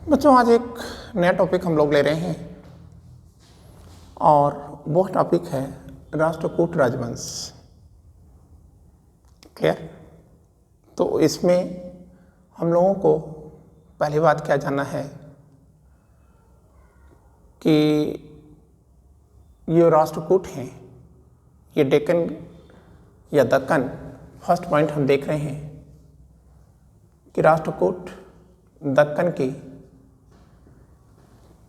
बच्चों, आज एक नया टॉपिक हम लोग ले रहे हैं और वो टॉपिक है राष्ट्रकूट राजवंश। क्लियर? तो इसमें हम लोगों को पहली बात क्या जानना है कि ये राष्ट्रकूट हैं, ये डेक्कन या दक्कन, फर्स्ट पॉइंट हम देख रहे हैं कि राष्ट्रकूट दक्कन की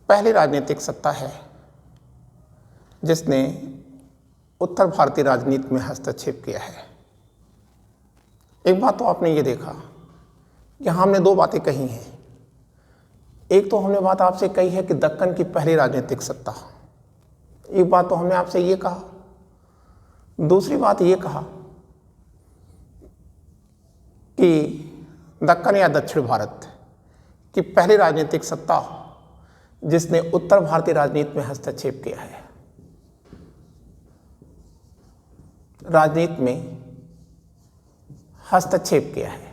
पहली राजनीतिक सत्ता है जिसने उत्तर भारतीय राजनीति में हस्तक्षेप किया है। एक बात तो आपने ये देखा कि हमने दो बातें कही हैं। एक तो हमने बात आपसे कही है कि दक्कन की पहली राजनीतिक सत्ता, एक बात तो हमने आपसे ये कहा, दूसरी बात ये कहा कि दक्कन या दक्षिण भारत की पहली राजनीतिक सत्ता जिसने उत्तर भारतीय राजनीति में हस्तक्षेप किया है, राजनीति में हस्तक्षेप किया है,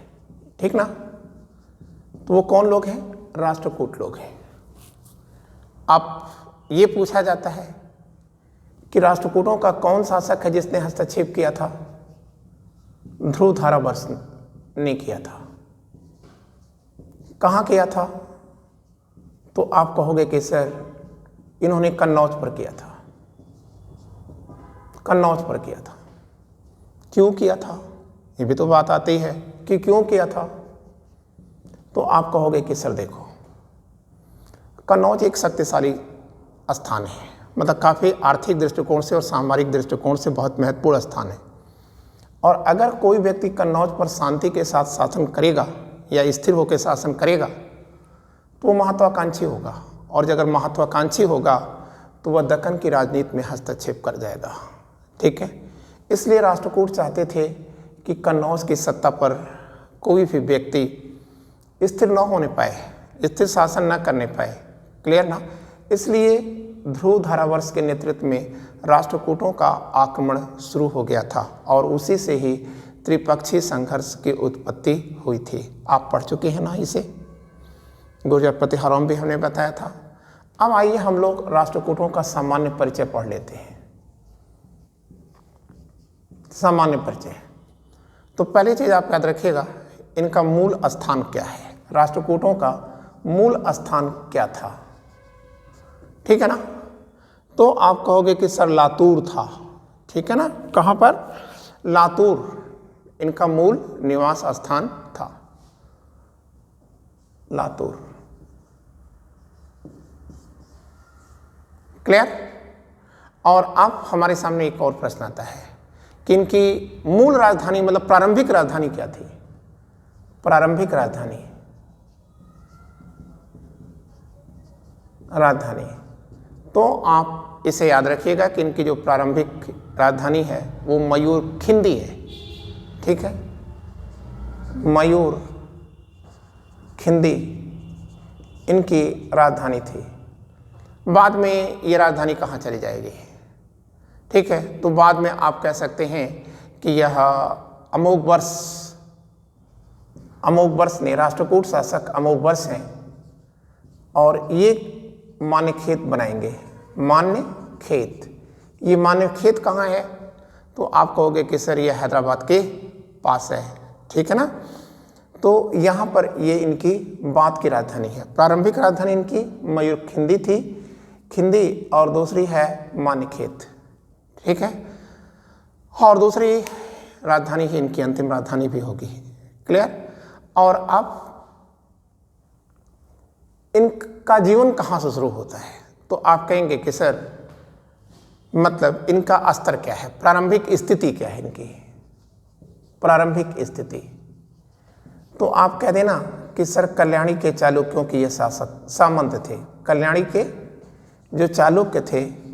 ठीक ना? तो वो कौन लोग हैं? राष्ट्रकूट लोग हैं। अब ये पूछा जाता है कि राष्ट्रकूटों का कौन शासक है जिसने हस्तक्षेप किया था? ध्रुवधारावर्ष ने किया था। कहाँ किया था? तो आप कहोगे कि सर इन्होंने कन्नौज पर किया था। कन्नौज पर किया था। क्यों किया था? ये भी तो बात आती है कि क्यों किया था। तो आप कहोगे कि सर देखो, कन्नौज एक शक्तिशाली स्थान है, मतलब काफ़ी आर्थिक दृष्टिकोण से और सामरिक दृष्टिकोण से बहुत महत्वपूर्ण स्थान है। और अगर कोई व्यक्ति कन्नौज पर शांति के साथ शासन करेगा या स्थिर होकर शासन करेगा तो वो महत्वाकांक्षी होगा, और अगर महत्वाकांक्षी होगा तो वह दक्कन की राजनीति में हस्तक्षेप कर जाएगा। ठीक है, इसलिए राष्ट्रकूट चाहते थे कि कन्नौज की सत्ता पर कोई भी व्यक्ति स्थिर न होने पाए, स्थिर शासन न करने पाए। क्लियर ना? इसलिए ध्रुवधारावर्ष के नेतृत्व में राष्ट्रकूटों का आक्रमण शुरू हो गया था और उसी से ही त्रिपक्षीय संघर्ष की उत्पत्ति हुई थी। आप पढ़ चुके हैं ना इसे, गुर्जर प्रतिहारों में भी हमने बताया था। अब आइए हम लोग राष्ट्रकूटों का सामान्य परिचय पढ़ लेते हैं। सामान्य परिचय, तो पहली चीज आप याद रखिएगा, इनका मूल स्थान क्या है। राष्ट्रकूटों का मूल स्थान क्या था? ठीक है ना? तो आप कहोगे कि सर लातूर था। ठीक है ना? कहाँ पर? लातूर इनका मूल निवास स्थान था, लातूर। क्लियर? और अब हमारे सामने एक और प्रश्न आता है कि इनकी मूल राजधानी, मतलब प्रारंभिक राजधानी क्या थी? प्रारंभिक राजधानी तो आप इसे याद रखिएगा कि इनकी जो प्रारंभिक राजधानी है वो मयूर खिंदी है। ठीक है, मयूर खिंदी इनकी राजधानी थी। बाद में ये राजधानी कहाँ चली जाएगी? ठीक है, तो बाद में आप कह सकते हैं कि यह अमोघवर्ष ने, राष्ट्रकूट शासक अमोघवर्ष हैं और ये मान्यखेत बनाएंगे। मान्यखेत, ये मान्यखेत कहाँ है? तो आप कहोगे कि सर ये हैदराबाद के पास है। ठीक है ना? तो यहाँ पर ये इनकी बाद की राजधानी है। प्रारंभिक राजधानी इनकी मयूर खिंदी थी, खिंदी, और दूसरी है मान्यखेत। ठीक है, और दूसरी राजधानी ही इनकी अंतिम राजधानी भी होगी। क्लियर? और अब इनका जीवन कहाँ से शुरू होता है? तो आप कहेंगे कि सर मतलब इनका स्तर क्या है, प्रारंभिक स्थिति क्या है इनकी, प्रारंभिक स्थिति। तो आप कह देना कि सर कल्याणी के चालुक्यों के ये शासक सामंत थे। कल्याणी के जो चालुक्य थे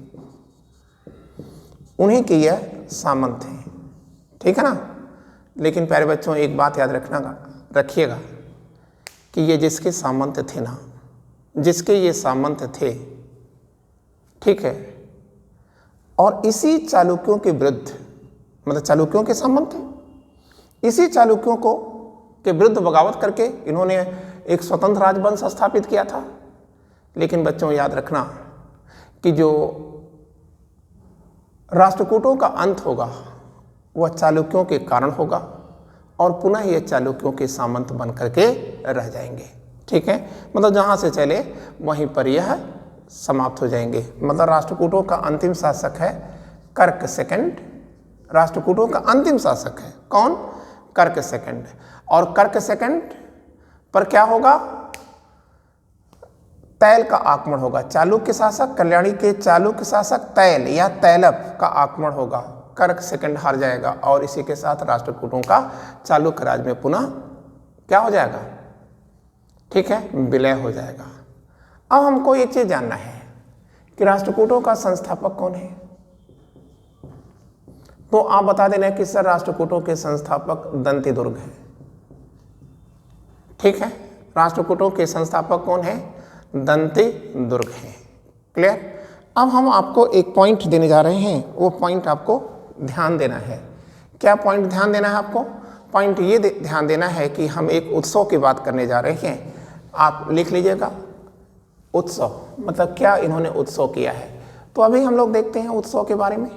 उन्हीं के यह सामंत थे। ठीक है ना? लेकिन प्यारे बच्चों, एक बात याद रखिएगा कि ये जिसके सामंत थे ना, जिसके ये सामंत थे, ठीक है, और इसी चालुक्यों के विरुद्ध, मतलब चालुक्यों के सामंत थे, इसी चालुक्यों को के विरुद्ध बगावत करके इन्होंने एक स्वतंत्र राजवंश स्थापित किया था। लेकिन बच्चों याद रखना कि जो राष्ट्रकूटों का अंत होगा वह चालुक्यों के कारण होगा और पुनः ये चालुक्यों के सामंत बन करके रह जाएंगे। ठीक है, मतलब जहाँ से चले वहीं पर यह समाप्त हो जाएंगे। मतलब राष्ट्रकूटों का अंतिम शासक है कर्क सेकंड। राष्ट्रकूटों का अंतिम शासक है कौन? कर्क सेकंड। और कर्क सेकंड पर क्या होगा? तैल का आक्रमण होगा। चालुक्य शासक, कल्याणी के चालुक्य शासक तैल या तैलप का आक्रमण होगा। कर्क सेकंड हार जाएगा और इसी के साथ राष्ट्रकूटों का चालुक्य राज में पुनः क्या हो जाएगा? ठीक है, विलय हो जाएगा। अब हमको एक चीज जानना है कि राष्ट्रकूटों का संस्थापक कौन है। तो आप बता देना कि सर राष्ट्रकूटों के संस्थापक दंतिदुर्ग हैं। ठीक है, राष्ट्रकूटों के संस्थापक कौन है? दंतिदुर्ग हैं। क्लियर? अब हम आपको एक पॉइंट देने जा रहे हैं, वो पॉइंट आपको ध्यान देना है। क्या पॉइंट ध्यान देना है आपको? पॉइंट ये ध्यान देना है कि हम एक उत्सव की बात करने जा रहे हैं। आप लिख लीजिएगा, उत्सव मतलब क्या इन्होंने उत्सव किया है। तो अभी हम लोग देखते हैं उत्सव के बारे में।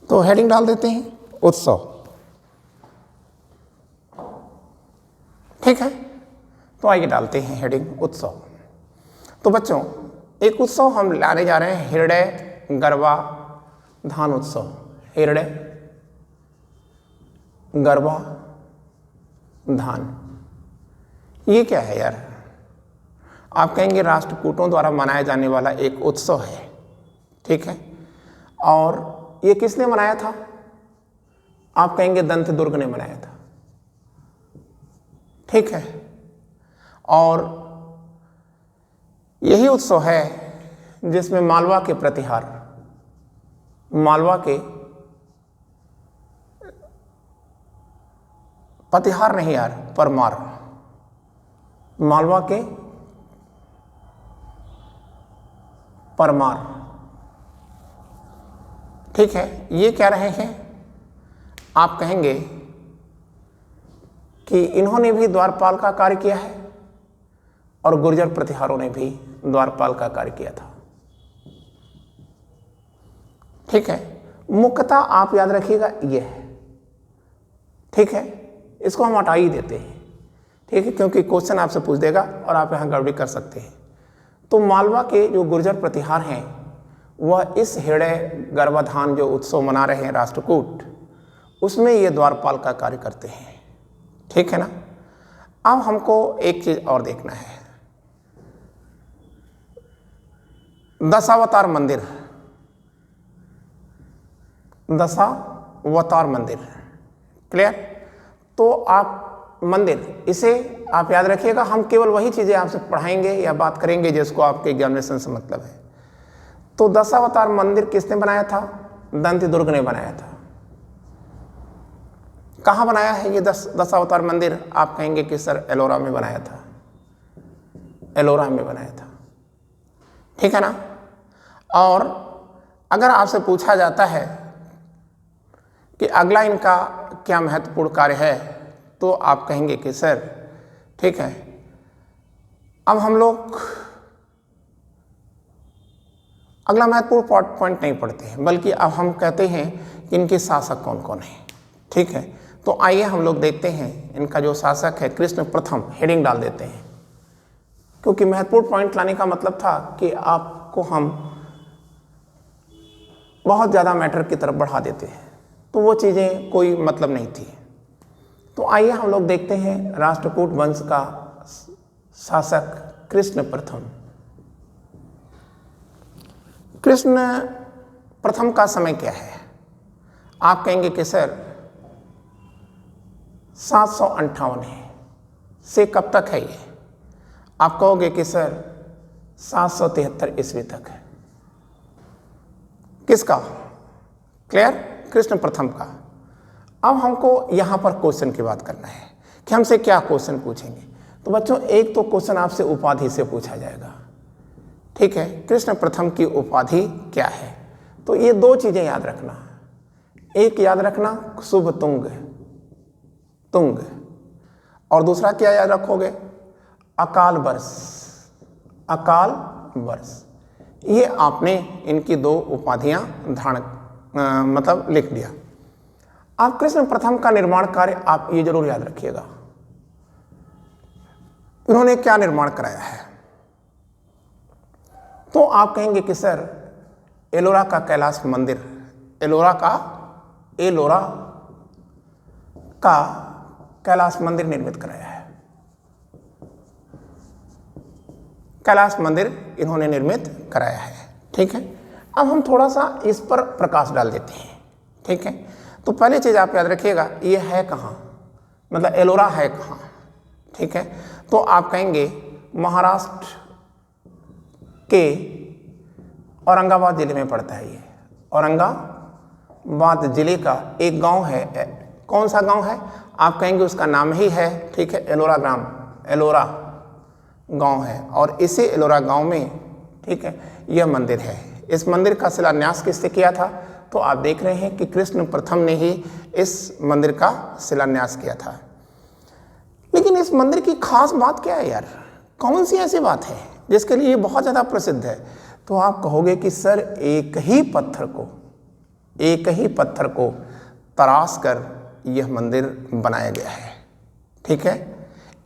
तो हेडिंग डाल देते हैं उत्सव। ठीक है, तो आइए डालते हैं हेडिंग उत्सव। तो बच्चों एक उत्सव हम लाने जा रहे हैं, हृदय गरबा धान उत्सव। हृदय गरबा धान, ये क्या है यार? आप कहेंगे राष्ट्रकूटों द्वारा मनाया जाने वाला एक उत्सव है। ठीक है, और ये किसने मनाया था? आप कहेंगे दंतिदुर्ग ने मनाया था। ठीक है, और यही उत्सव है जिसमें मालवा के प्रतिहार, मालवा के प्रतिहार नहीं यार, परमार, मालवा के परमार। ठीक है, ये क्या रहे हैं? आप कहेंगे कि इन्होंने भी द्वारपाल का कार्य किया है और गुर्जर प्रतिहारों ने भी द्वारपाल का कार्य किया था। ठीक है, मुख्यतः आप याद रखिएगा ये है। ठीक है, इसको हम हटा ही देते हैं। ठीक है, क्योंकि क्वेश्चन आपसे पूछ देगा और आप यहां गड़बड़ी कर सकते हैं। तो मालवा के जो गुर्जर प्रतिहार हैं वह इस हृदय गर्भाधान जो उत्सव मना रहे हैं राष्ट्रकूट, उसमें ये द्वारपाल का कार्य करते हैं। ठीक है ना? अब हमको एक चीज और देखना है, दशावतार मंदिर, दशावतार मंदिर। क्लियर? तो आप मंदिर, इसे आप याद रखिएगा। हम केवल वही चीजें आपसे पढ़ाएंगे या बात करेंगे जिसको आपके एग्जामिनेशन से मतलब है। तो दशावतार मंदिर किसने बनाया था? दंतिदुर्ग ने बनाया था। कहाँ बनाया है ये दशावतार मंदिर? आप कहेंगे कि सर एलोरा में बनाया था, एलोरा में बनाया था। ठीक है ना? और अगर आपसे पूछा जाता है कि अगला इनका क्या महत्वपूर्ण कार्य है, तो आप कहेंगे कि सर ठीक है, अब हम लोग अगला महत्वपूर्ण पॉइंट नहीं पढ़ते हैं, बल्कि अब हम कहते हैं कि इनके शासक कौन कौन हैं। ठीक है, तो आइए हम लोग देखते हैं इनका जो शासक है कृष्ण प्रथम। हेडिंग डाल देते हैं, क्योंकि महत्वपूर्ण पॉइंट लाने का मतलब था कि आपको हम बहुत ज़्यादा मैटर की तरफ बढ़ा देते हैं, तो वो चीज़ें कोई मतलब नहीं थी। तो आइए हम लोग देखते हैं राष्ट्रकूट वंश का शासक कृष्ण प्रथम। कृष्ण प्रथम का समय क्या है? आप कहेंगे कि सर 758 है, से कब तक है ये? आप कहोगे कि सर 773 ईस्वी तक है। किसका? क्लियर? कृष्ण प्रथम का। अब हमको यहाँ पर क्वेश्चन की बात करना है कि हमसे क्या क्वेश्चन पूछेंगे। तो बच्चों एक तो क्वेश्चन आपसे उपाधि से पूछा जाएगा, ठीक है, कृष्ण प्रथम की उपाधि क्या है। तो ये दो चीजें याद रखना, एक याद रखना शुभ तुंग, तुंग, और दूसरा क्या याद रखोगे? अकाल वर्ष, अकाल वर्ष। ये आपने इनकी दो उपाधियां धारण मतलब लिख दिया। आप कृष्ण प्रथम का निर्माण कार्य आप ये जरूर याद रखिएगा, इन्होंने क्या निर्माण कराया है। तो आप कहेंगे कि सर एलोरा का कैलाश मंदिर, एलोरा का कैलाश मंदिर निर्मित कराया है, कैलाश मंदिर इन्होंने निर्मित कराया है, ठीक है। अब हम थोड़ा सा इस पर प्रकाश डाल देते हैं, ठीक है। तो पहली चीज आप याद रखिएगा, ये है कहाँ, मतलब एलोरा है कहाँ, ठीक है। तो आप कहेंगे महाराष्ट्र के औरंगाबाद जिले में पड़ता है। ये औरंगाबाद जिले का एक गांव है, कौन सा गांव है? आप कहेंगे उसका नाम ही है, ठीक है, एलोरा ग्राम, एलोरा गांव है, और इसी एलोरा गांव में, ठीक है, यह मंदिर है। इस मंदिर का शिलान्यास किसने किया था? तो आप देख रहे हैं कि कृष्ण प्रथम ने ही इस मंदिर का शिलान्यास किया था। लेकिन इस मंदिर की खास बात क्या है यार? कौन सी ऐसी बात है जिसके लिए ये बहुत ज़्यादा प्रसिद्ध है? तो आप कहोगे कि सर एक ही पत्थर को तराश कर यह मंदिर बनाया गया है, ठीक है।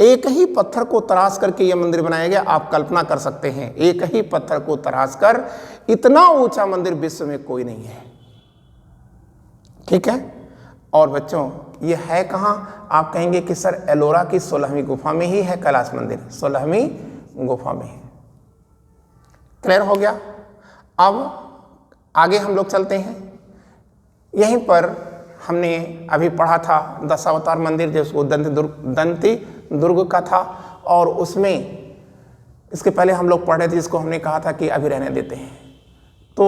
एक ही पत्थर को तराश करके यह मंदिर बनाया गया। आप कल्पना कर सकते हैं, एक ही पत्थर को तराश कर इतना ऊंचा मंदिर विश्व में कोई नहीं है, ठीक है। और बच्चों ये है कहाँ? आप कहेंगे कि सर एलोरा की 16वीं गुफा में ही है कैलाश मंदिर, 16वीं गुफा में है। क्लियर हो गया? अब आगे हम लोग चलते हैं। यहीं पर हमने अभी पढ़ा था दशावतार मंदिर, जिसको दंती दुर्ग का था, और उसमें इसके पहले हम लोग पढ़ रहे थे, जिसको हमने कहा था कि अभी रहने देते हैं। तो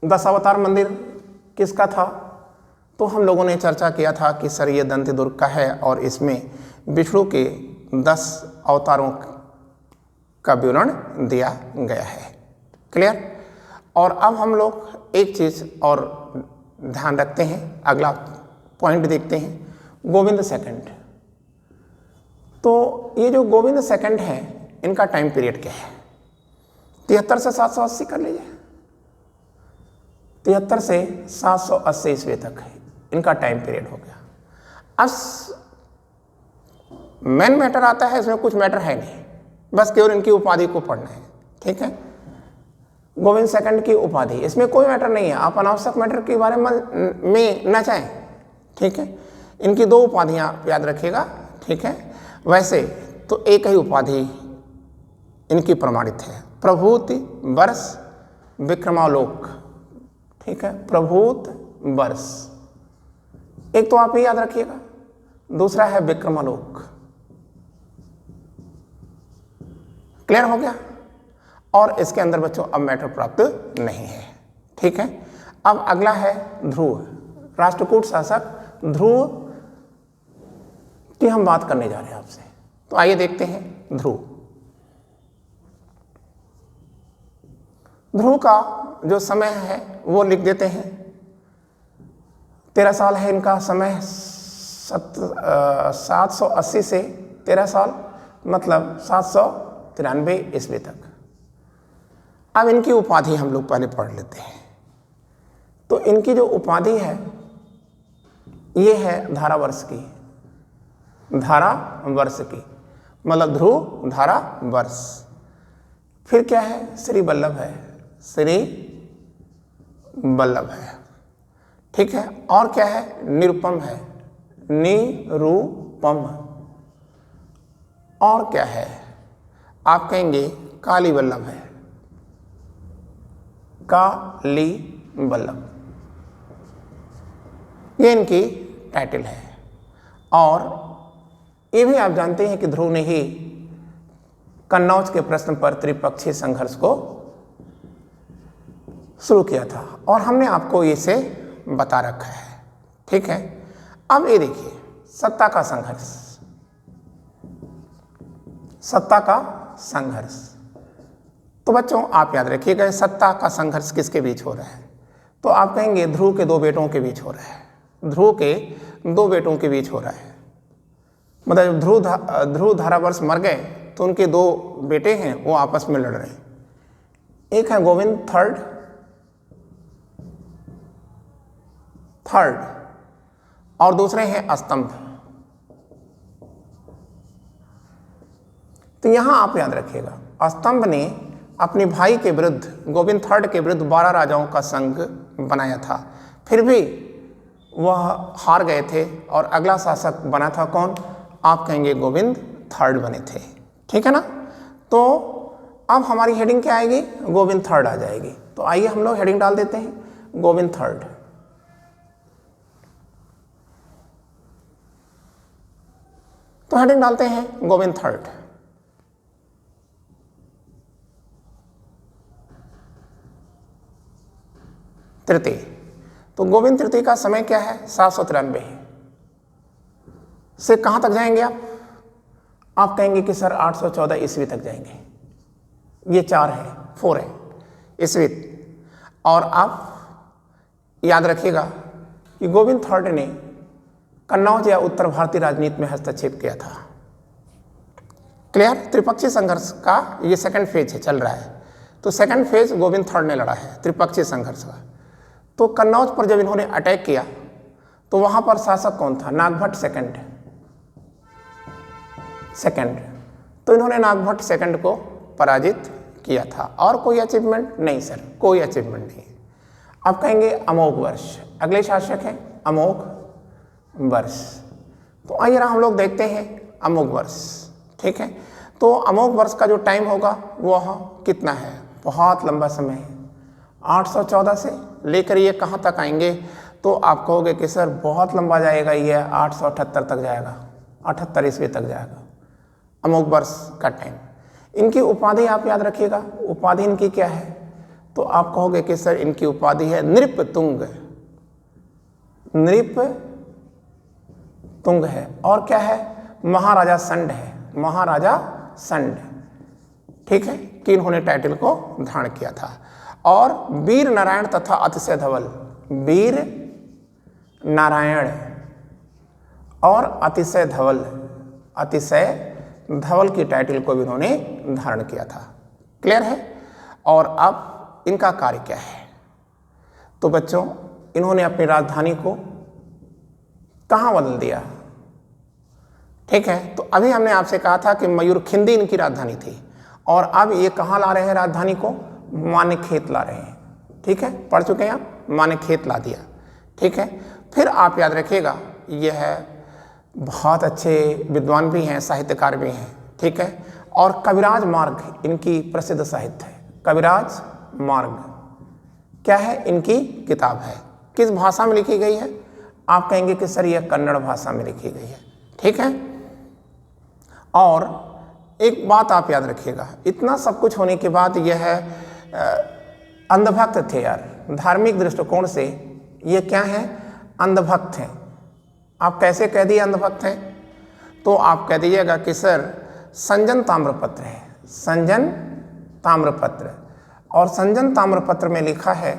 दशावतार मंदिर किसका था? तो हम लोगों ने चर्चा किया था कि सर ये दंती दुर्ग का है, और इसमें विष्णु के 10 अवतारों का विवरण दिया गया है। क्लियर? और अब हम लोग एक चीज़ और ध्यान रखते हैं, अगला पॉइंट देखते हैं, गोविंद सेकंड। तो ये जो गोविंद सेकंड है, इनका टाइम पीरियड क्या है? 73 से 780 कर लीजिए, 73 से 780 ईस्वी तक है इनका टाइम पीरियड हो गया। अब मेन मैटर आता है, इसमें कुछ मैटर है नहीं, बस केवल इनकी उपाधि को पढ़ना है, ठीक है। गोविंद सेकंड की उपाधि, इसमें कोई मैटर नहीं है, आप अनावश्यक मैटर के बारे में न जाएं, ठीक है। इनकी 2 उपाधियां याद रखिएगा, ठीक है। वैसे तो एक ही उपाधि इनकी प्रमाणित है, प्रभूति वर्ष विक्रमालोक, ठीक है, प्रभूत वर्ष। एक तो आप ही याद रखिएगा, दूसरा है विक्रमालोक। क्लियर हो गया? और इसके अंदर बच्चों अब मैटर प्राप्त नहीं है, ठीक है। अब अगला है ध्रुव, राष्ट्रकूट शासक ध्रुव की हम बात करने जा रहे हैं आपसे। तो आइए देखते हैं ध्रुव। ध्रुव का जो समय है वो लिख देते हैं, 13 साल है इनका समय, 780 से 13 साल मतलब 793 ईस्वी तक। अब इनकी उपाधि हम लोग पहले पढ़ लेते हैं। तो इनकी जो उपाधि है ये है धारावर्ष की, धारावर्ष की मतलब ध्रुव धारावर्ष। फिर क्या है? श्री वल्लभ है, श्री वल्लभ है, ठीक है। और क्या है? निरुपम है, निरुपम। और क्या है? आप कहेंगे काली वल्लभ है, काली वल्लभ, ये इनकी टाइटल है। और ये भी आप जानते हैं कि ध्रुव ने ही कन्नौज के प्रश्न पर त्रिपक्षीय संघर्ष को शुरू किया था और हमने आपको इसे बता रखा है। ठीक है, अब ये देखिए सत्ता का संघर्ष, सत्ता का संघर्ष। तो बच्चों आप याद रखिएगा सत्ता का संघर्ष किसके बीच हो रहा है, तो आप कहेंगे ध्रुव के दो बेटों के बीच हो रहा है। ध्रुव के दो बेटों के बीच हो रहा है, मतलब ध्रुव धारावर्ष मर गए तो उनके दो बेटे हैं वो आपस में लड़ रहे हैं। एक है गोविंद थर्ड और दूसरे हैं स्तंभ। तो यहां आप याद रखिएगा स्तंभ ने अपने भाई के विरुद्ध गोविंद थर्ड के विरुद्ध 12 राजाओं का संघ बनाया था, फिर भी वह हार गए थे और अगला शासक बना था कौन, आप कहेंगे गोविंद थर्ड बने थे। ठीक है ना, तो अब हमारी हेडिंग क्या आएगी, गोविंद थर्ड आ जाएगी। तो आइए हम लोग हेडिंग डाल देते हैं गोविंद थर्ड। तो हेडिंग डालते हैं गोविंद थर्ड। तृतीय, तो गोविंद तृतीय का समय क्या है, 793 से कहां तक जाएंगे आप कहेंगे कि सर 814 ईस्वी तक जाएंगे। ये 4 है ईस्वी। और आप याद रखिएगा कि गोविंद थर्ड ने कन्नौज या उत्तर भारतीय राजनीति में हस्तक्षेप किया था। क्लियर, त्रिपक्षीय संघर्ष का ये सेकंड फेज है, चल रहा है। तो सेकंड फेज गोविंद थर्ड ने लड़ा है त्रिपक्षीय संघर्ष का। तो कन्नौज पर जब इन्होंने अटैक किया तो वहां पर शासक कौन था, नागभट्ट सेकंड। तो इन्होंने नागभट्ट सेकंड को पराजित किया था। और कोई अचीवमेंट नहीं सर, कोई अचीवमेंट नहीं। अब कहेंगे अमोघ वर्ष, अगले शासक हैं अमोघ वर्ष। तो आइए हम लोग देखते हैं अमोघ वर्ष। ठीक है, तो अमोघ वर्ष का जो टाइम होगा वह कितना है, बहुत लंबा समय है। 814 से लेकर ये कहाँ तक आएंगे, तो आप कहोगे कि सर बहुत लंबा जाएगा, ये 878 तक जाएगा, 78 ईस्वी तक जाएगा अमोघ वर्ष का टाइम। इनकी उपाधि आप याद रखिएगा, उपाधि इनकी क्या है, तो आप कहोगे कि सर इनकी उपाधि है नृपतुंग। नृपतुंग है, और क्या है, महाराजा संड है, महाराजा संड। ठीक है, कि इन्होंने टाइटल को धारण किया था। और वीर नारायण तथा अतिशय धवल, वीर नारायण और अतिशय धवल की टाइटल को भी इन्होंने धारण किया था। क्लियर है। और अब इनका कार्य क्या है, तो बच्चों इन्होंने अपनी राजधानी को कहाँ बदल दिया। ठीक है, तो अभी हमने आपसे कहा था कि मयूरखिंडी इनकी राजधानी थी, और अब ये कहाँ ला रहे हैं राजधानी को, मानेखेत ला रहे हैं। ठीक है, पढ़ चुके हैं आप, मानेखेत ला दिया। ठीक है, फिर आप याद रखिएगा ये है बहुत अच्छे विद्वान भी हैं, साहित्यकार भी हैं। ठीक है, और कविराज मार्ग इनकी प्रसिद्ध साहित्य है। कविराज मार्ग क्या है, इनकी किताब है। किस भाषा में लिखी गई है, आप कहेंगे कि सर यह कन्नड़ भाषा में लिखी गई है। ठीक है, और एक बात आप याद रखिएगा, इतना सब कुछ होने के बाद यह अंधभक्त थे यार, धार्मिक दृष्टिकोण से ये क्या है, अंधभक्त हैं। आप कैसे कह दिए अंधभक्त हैं, तो आप कह दीजिएगा कि सर संजन ताम्रपत्र है, संजन ताम्रपत्र। और संजन ताम्रपत्र में लिखा है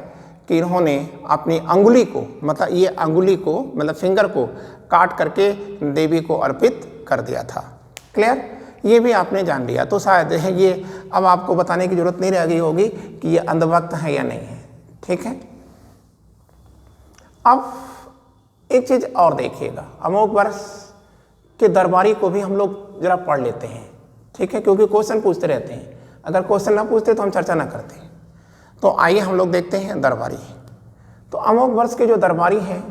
कि इन्होंने अपनी अंगुली को, मतलब ये अंगुली को, मतलब फिंगर को काट करके देवी को अर्पित कर दिया था। क्लियर, ये भी आपने जान लिया। तो शायद ये अब आपको बताने की जरूरत नहीं रह गई होगी कि ये अंधभक्त है या नहीं है। ठीक है, अब एक चीज और देखिएगा, अमोघ वर्ष के दरबारी को भी हम लोग जरा पढ़ लेते हैं। ठीक है, क्योंकि क्वेश्चन पूछते रहते हैं, अगर क्वेश्चन ना पूछते तो हम चर्चा ना करते। तो आइए हम लोग देखते हैं दरबारी। तो अमोघ वर्ष के जो दरबारी हैं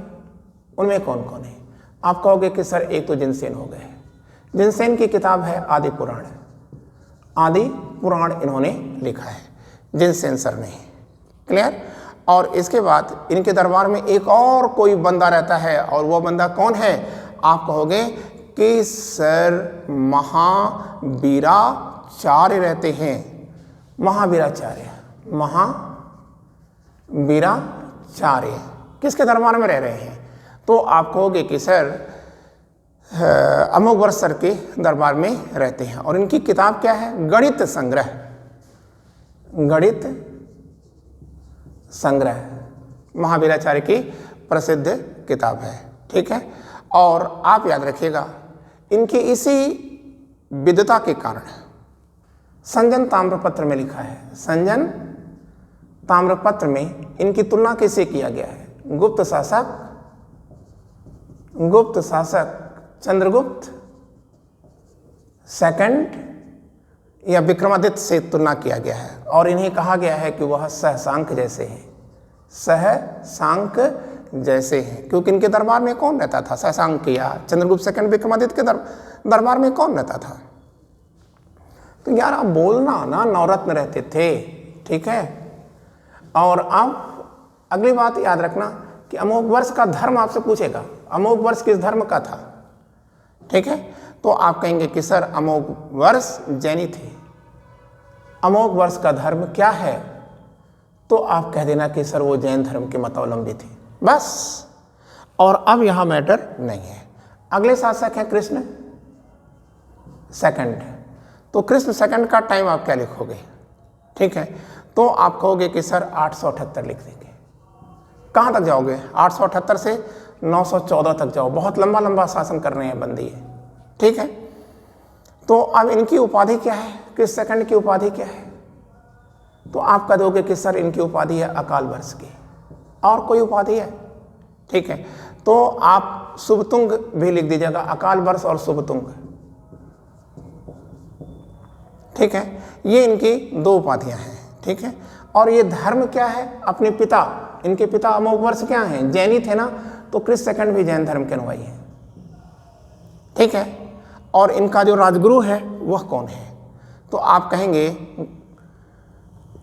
उनमें कौन कौन है, आप कहोगे कि सर एक तो जिनसेन हो गए। जिनसेन की किताब है आदि पुराण, आदि पुराण इन्होंने लिखा है जिनसेन सर ने। क्लियर। और इसके बाद इनके दरबार में एक और कोई बंदा रहता है, और वो बंदा कौन है, आप कहोगे कि सर महावीराचार्य रहते हैं। महावीराचार्य, वीराचार्य किसके दरबार में रह रहे हैं? तो आप कहोगे कि सर अमोघवर्ष सर के दरबार में रहते हैं। और इनकी किताब क्या है? गणित संग्रह, गणित संग्रह महावीराचार्य की प्रसिद्ध किताब है। ठीक है, और आप याद रखिएगा इनकी इसी विद्वता के कारण संजन ताम्रपत्र में लिखा है, संजन ताम्रपत्र में इनकी तुलना किससे किया गया है? गुप्त शासक चंद्रगुप्त सेकंड या विक्रमादित्य से तुलना किया गया है। और इन्हें कहा गया है कि वह सहसांक जैसे हैं, सहसांक जैसे हैं, क्योंकि इनके दरबार में कौन रहता था? सहसांक या चंद्रगुप्त सेकंड विक्रमादित्य के दरबार में कौन रहता था? तो यार आप बोलना ना, नवरत्न रहते थे। ठीक है, और आप अगली बात याद रखना कि अमोघवर्ष का धर्म आपसे पूछेगा, अमोघवर्ष किस धर्म का था? ठीक है, तो आप कहेंगे कि सर अमोघवर्ष जैनी थे। अमोघवर्ष का धर्म क्या है? तो आप कह देना कि सर वो जैन धर्म के मतावलंबी थे, बस। और अब यहां मैटर नहीं है। अगले शासक है कृष्ण सेकंड। तो कृष्ण सेकंड का टाइम आप क्या लिखोगे? ठीक है, तो आप कहोगे कि सर 878 लिख देंगे। कहां तक जाओगे? 878 से 914 तक जाओ, बहुत लंबा लंबा शासन कर रहे हैं बंदी है। ठीक है, तो अब इनकी उपाधि क्या है? कृष्ण सेकंड की उपाधि क्या है? तो आप कह दोगे कि सर इनकी उपाधि है अकाल वर्ष की। और कोई उपाधि है? ठीक है, तो आप शुभतुंग भी लिख दीजिएगा, अकाल वर्ष और शुभतुंग। ठीक है, ये इनकी दो उपाधियां हैं। ठीक है, और ये धर्म क्या है? अपने पिता, इनके पिता अमोघवर्ष क्या हैं? जैनी थे ना, तो कृष्ण सेकंड भी जैन धर्म के अनुयायी हैं। ठीक है, और इनका जो राजगुरु है वह कौन है? तो आप कहेंगे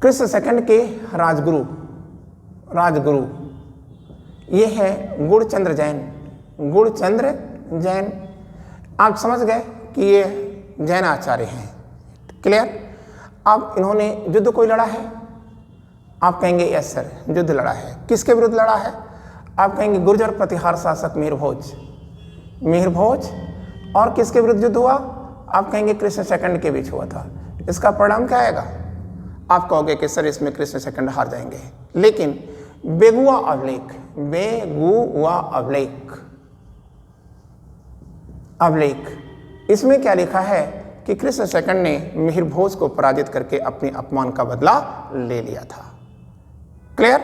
कृष्ण सेकंड के राजगुरु ये है गुणचंद्र जैन। गुणचंद्र जैन, आप समझ गए कि ये जैन आचार्य हैं। क्लियर? अब इन्होंने युद्ध कोई लड़ा है? आप कहेंगे यस सर, युद्ध लड़ा है। किसके विरुद्ध लड़ा है? आप कहेंगे गुर्जर प्रतिहार शासक मिहिरभोज। और किसके विरुद्ध युद्ध हुआ? आप कहेंगे कृष्ण सेकंड के बीच हुआ था। इसका परिणाम क्या आएगा? आप कहोगे कि सर इसमें कृष्ण सेकंड हार जाएंगे। लेकिन बेगुआ अवलेख इसमें क्या लिखा है कि कृष्ण सेकंड ने मिहिरभोज को पराजित करके अपने अपमान का बदला ले लिया था। क्लियर?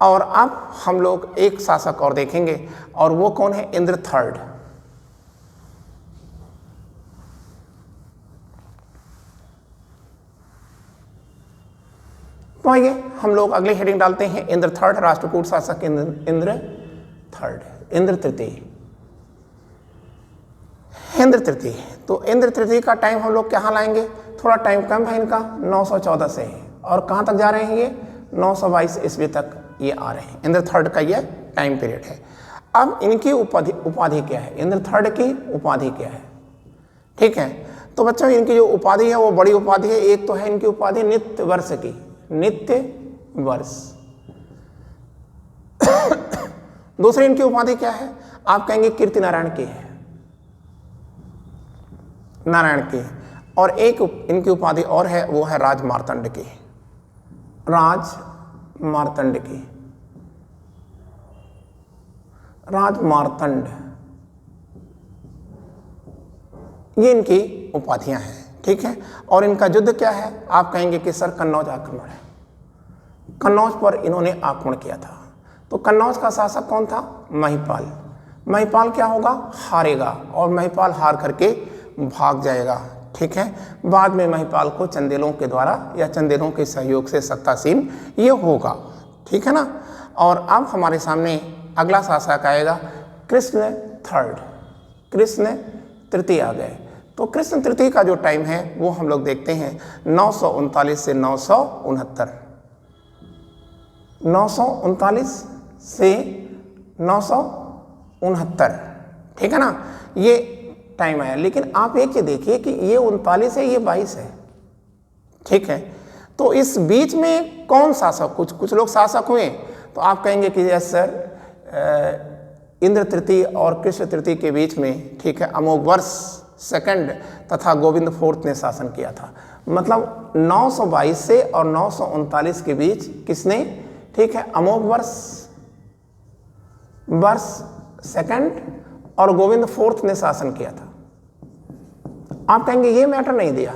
और अब हम लोग एक शासक और देखेंगे, और वो कौन है? इंद्र थर्ड। तो आइए हम लोग अगली हेडिंग डालते हैं, इंद्र थर्ड, राष्ट्रकूट शासक इंद्र थर्ड, इंद्र तृतीय। इंद्र तृतीय, तो इंद्र तृतीय का टाइम हम लोग कहाँ लाएंगे? थोड़ा टाइम कम है इनका, 914 से, और कहाँ तक जा रहे हैं ये? 922 ईस्वी तक ये आ रहे हैं। इंद्र थर्ड का ये टाइम पीरियड है। अब इनकी उपाधि क्या है? इंद्र थर्ड की उपाधि क्या है? ठीक है, तो बच्चों इनकी जो उपाधि है वो बड़ी उपाधि है। एक तो है इनकी उपाधि नित्य वर्ष की, नित्य वर्ष। दूसरी इनकी उपाधि क्या है? आप कहेंगे कीर्ति नारायण की है, नारायण की। और एक इनकी उपाधि और है, वो है राजमार्तंड की, राजमार्तंड की, राजमार्तंड। ये इनकी उपाधियां हैं। ठीक है, और इनका युद्ध क्या है? आप कहेंगे कि सर कन्नौज आक्रमण है। कन्नौज पर इन्होंने आक्रमण किया था। तो कन्नौज का शासक कौन था? महिपाल। महिपाल क्या होगा? हारेगा, और महिपाल हार करके भाग जाएगा। ठीक है, बाद में महिपाल को चंदेलों के द्वारा या चंदेलों के सहयोग से सत्तासीन ये होगा। ठीक है ना। और अब हमारे सामने अगला शासक आएगा कृष्ण थर्ड, कृष्ण तृतीय आ गए। तो कृष्ण तृतीय का जो टाइम है वो हम लोग देखते हैं 939 से 969, 939 से 969। ठीक है ना, ये टाइम आया। लेकिन आप एक चीज देखिए कि ये 39 है, ये 22 है। ठीक है, तो इस बीच में कौन शासक, कुछ लोग शासक हुए, तो आप कहेंगे कि यस सर, इंद्र तृतीय और कृष्ण तृतीय के बीच में, ठीक है, अमोघवर्ष सेकंड तथा गोविंद फोर्थ ने शासन किया था। मतलब 922 से और 939 के बीच किसने, ठीक है, अमोघवर्ष सेकंड और गोविंद फोर्थ ने शासन किया था। आप कहेंगे ये मैटर नहीं दिया,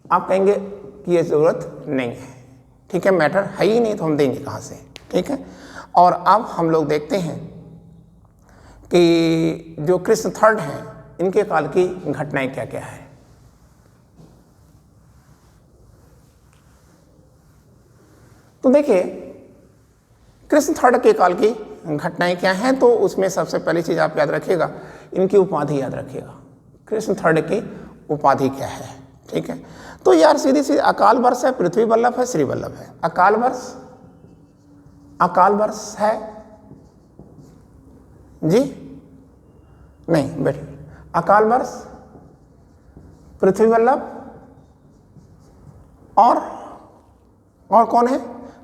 आप कहेंगे कि ये जरूरत नहीं है, ठीक है, मैटर है ही नहीं तो हम देंगे कहाँ से, ठीक है। और अब हम लोग देखते हैं कि जो कृष्ण थर्ड हैं इनके काल की घटनाएं क्या क्या है। तो देखिए कृष्ण थर्ड के काल की घटनाएं क्या हैं, तो उसमें सबसे पहली चीज आप याद रखिएगा, इनकी उपाधि याद रखिएगा। कृष्ण थर्ड की उपाधि क्या है, ठीक है। तो यार सीधी सी अकाल वर्ष है, पृथ्वी वल्लभ है, श्री वल्लभ है। अकाल वर्ष है जी, नहीं बैठिए, अकाल वर्ष, पृथ्वी वल्लभ और कौन है,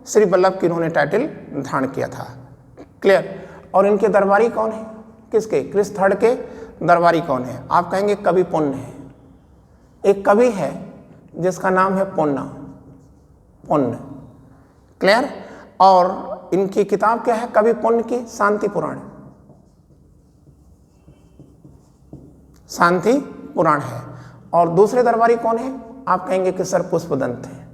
श्री वल्लभ की इन्होंने टाइटल धारण किया था, क्लियर। और इनके दरबारी कौन है, किसके, कृष्ण थर्ड के दरबारी कौन है, आप कहेंगे कवि पुण्य है। एक कवि है जिसका नाम है पुण्य, क्लियर। और इनकी किताब क्या है, कवि पुण्य की शांति पुराण है। और दूसरे दरबारी कौन है, आप कहेंगे कि सर पुष्पदंत है,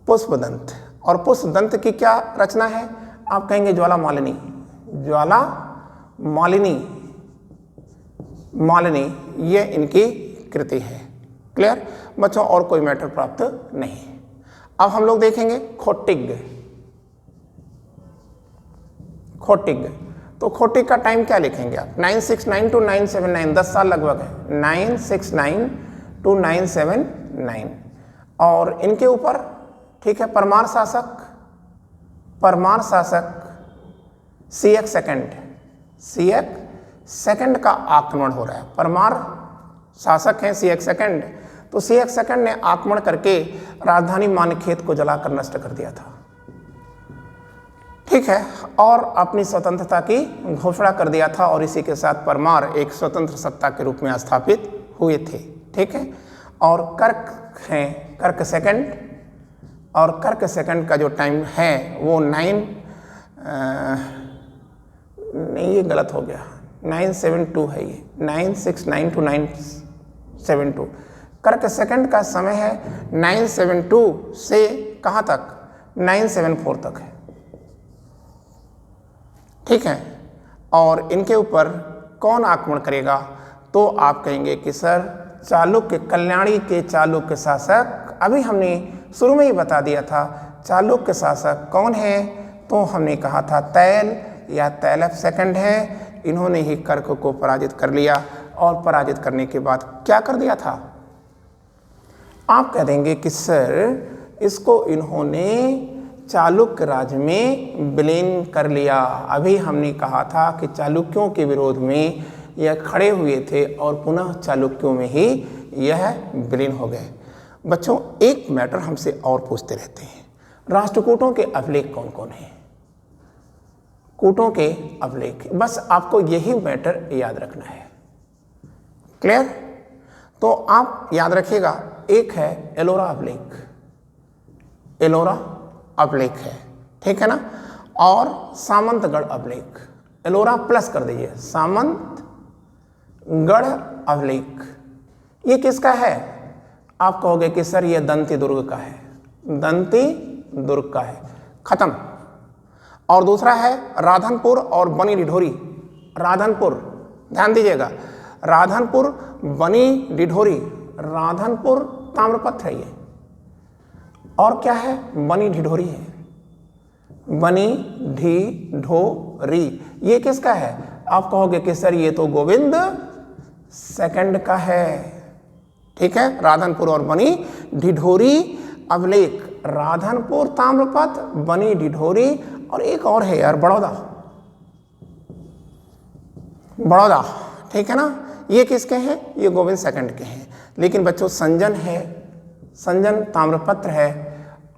पुष्पदंत। और पुष्पदंत की क्या रचना है, आप कहेंगे ज्वाला मालिनी, ये इनकी कृति है, क्लियर बच्चों। और कोई मैटर प्राप्त नहीं। अब हम लोग देखेंगे खोटिग। तो खोटिग का टाइम क्या लिखेंगे आप, 969 to 979, 10 साल लगभग है, 969 to 979। और इनके ऊपर, ठीक है, परमार शासक सीएक सेकंड का आक्रमण हो रहा है। परमार शासक हैं सीएक सेकंड, तो सीएक सेकंड ने आक्रमण करके राजधानी मानखेत को जलाकर नष्ट कर दिया था, ठीक है, और अपनी स्वतंत्रता की घोषणा कर दिया था। और इसी के साथ परमार एक स्वतंत्र सत्ता के रूप में स्थापित हुए थे, ठीक है। और कर्क हैं, कर्क सेकंड, और कर्क सेकंड का जो टाइम है वो नहीं ये गलत हो गया, 972 है, ये 969 to 972। कर्क सेकंड का समय है 972 से कहाँ तक, 974 तक है, ठीक है। और इनके ऊपर कौन आक्रमण करेगा, तो आप कहेंगे कि सर चालुक्य, कल्याणी के चालुक्य शासक, अभी हमने शुरू में ही बता दिया था चालुक्य शासक कौन है, तो हमने कहा था तैल या तैलभ सेकंड है। इन्होंने ही कर्क को पराजित कर लिया, और पराजित करने के बाद क्या कर दिया था, आप कह देंगे कि सर इसको इन्होंने चालुक्य राज में विलीन कर लिया। अभी हमने कहा था कि चालुक्यों के विरोध में यह खड़े हुए थे और पुनः चालुक्यों में ही यह विलीन हो गए। बच्चों एक मैटर हमसे और पूछते रहते हैं, राष्ट्रकूटों के अभिलेख कौन कौन हैं, कूटों के अभिलेख, बस आपको यही मैटर याद रखना है, क्लियर। तो आप याद रखिएगा, एक है एलोरा अभिलेख है, ठीक है ना, और सामंतगढ़ अभिलेख, एलोरा प्लस कर दीजिए, सामंतगढ़ अभिलेख। ये किसका है, आप कहोगे कि सर ये दंती दुर्ग का है, खत्म। और दूसरा है राधनपुर और बनी डिढोरी, राधनपुर ध्यान दीजिएगा, राधनपुर बनी डिढोरी, राधनपुर ताम्रपत्र है ये, और क्या है बनी ढिढोरी है, बनी ढिढोरी, ये किसका है, आप कहोगे कि सर ये तो गोविंद सेकंड का है, ठीक है। राधनपुर और बनी ढिढोरी अभिलेख, राधनपुर ताम्रपत्र, बनी ढिढोरी, और एक और है यार बड़ौदा, ठीक है ना, ये किसके हैं, ये गोविंद सेकंड के हैं। लेकिन बच्चों संजन है, संजन ताम्रपत्र है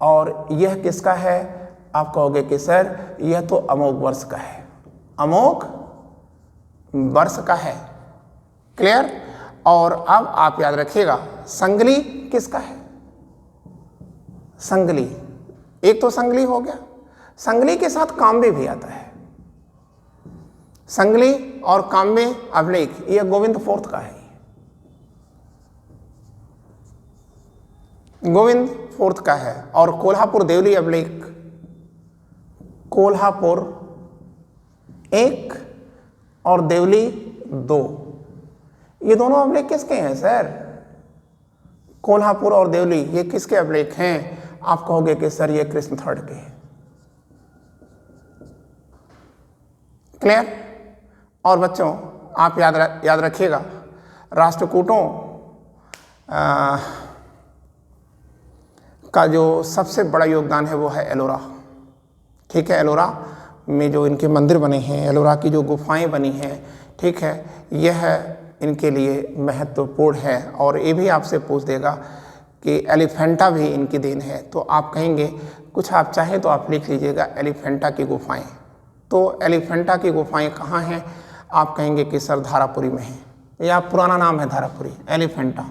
और यह किसका है? आप कहोगे कि सर यह तो अमोघ वर्ष का है, अमोघ वर्ष का है। क्लियर? और अब आप याद रखिएगा संगली किसका है? संगली, एक तो संगली हो गया, संगली के साथ काम्बे भी आता है। संगली और काम्बे अभिलेख यह गोविंद फोर्थ का है, गोविंद फोर्थ का है। और कोल्हापुर देवली अभिलेख, कोल्हापुर 1 और देवली 2, ये दोनों अभिलेख किसके हैं सर? कोल्हापुर और देवली ये किसके अभिलेख हैं? आप कहोगे कि सर ये कृष्ण थर्ड के हैं। क्लियर? और बच्चों आप याद रखिएगा राष्ट्रकूटों का जो सबसे बड़ा योगदान है वो है एलोरा। ठीक है, एलोरा में जो इनके मंदिर बने हैं, एलोरा की जो गुफाएं बनी हैं, ठीक है, यह इनके लिए महत्वपूर्ण है। और ये भी आपसे पूछ देगा कि एलिफेंटा भी इनकी देन है, तो आप कहेंगे कुछ आप चाहें तो आप लिख लीजिएगा एलिफेंटा की गुफाएं। तो एलिफेंटा की गुफाएं कहाँ हैं? आप कहेंगे कि सर धारापुरी में है, या पुराना नाम है धारापुरी, एलिफेंटा।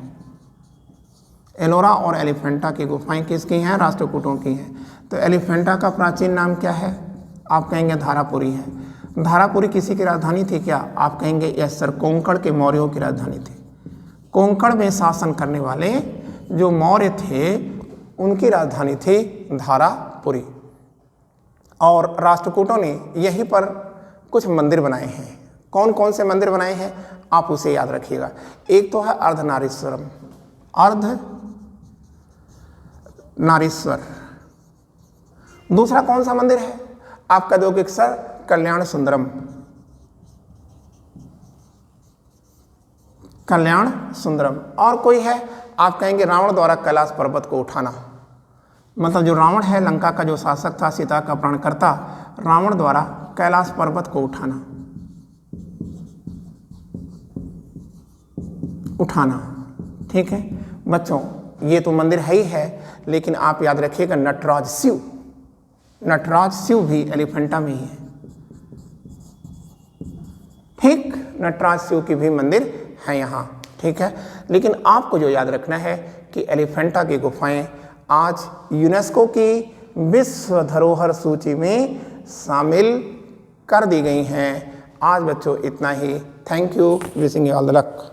एलोरा और एलिफेंटा की गुफाएं किसकी हैं? राष्ट्रकूटों की हैं। तो एलिफेंटा का प्राचीन नाम क्या है? आप कहेंगे धारापुरी है। धारापुरी किसी की राजधानी थी क्या? आप कहेंगे यस सर, कोंकण के मौर्यों की राजधानी थी। कोंकण में शासन करने वाले जो मौर्य थे उनकी राजधानी थी धारापुरी। और राष्ट्रकूटों ने यहीं पर कुछ मंदिर बनाए हैं। कौन कौन से मंदिर बनाए हैं आप उसे याद रखिएगा। एक तो है अर्धनारीश्वरम, अर्धनारीश्वर। दूसरा कौन सा मंदिर है? आप कह दोगे सर कल्याण सुंदरम, कल्याण सुंदरम। और कोई है? आप कहेंगे रावण द्वारा कैलाश पर्वत को उठाना, मतलब जो रावण है लंका का जो शासक था, सीता का अपहरणकर्ता, रावण द्वारा कैलाश पर्वत को उठाना, ठीक है बच्चों, ये तो मंदिर है ही है, लेकिन आप याद रखिएगा नटराज शिव, नटराज शिव भी एलिफेंटा में ही है। ठीक, नटराज शिव की भी मंदिर है यहाँ। ठीक है, लेकिन आपको जो याद रखना है कि एलिफेंटा की गुफाएं आज यूनेस्को की विश्व धरोहर सूची में शामिल कर दी गई हैं। आज बच्चों इतना ही। Thank you, wishing you all the luck.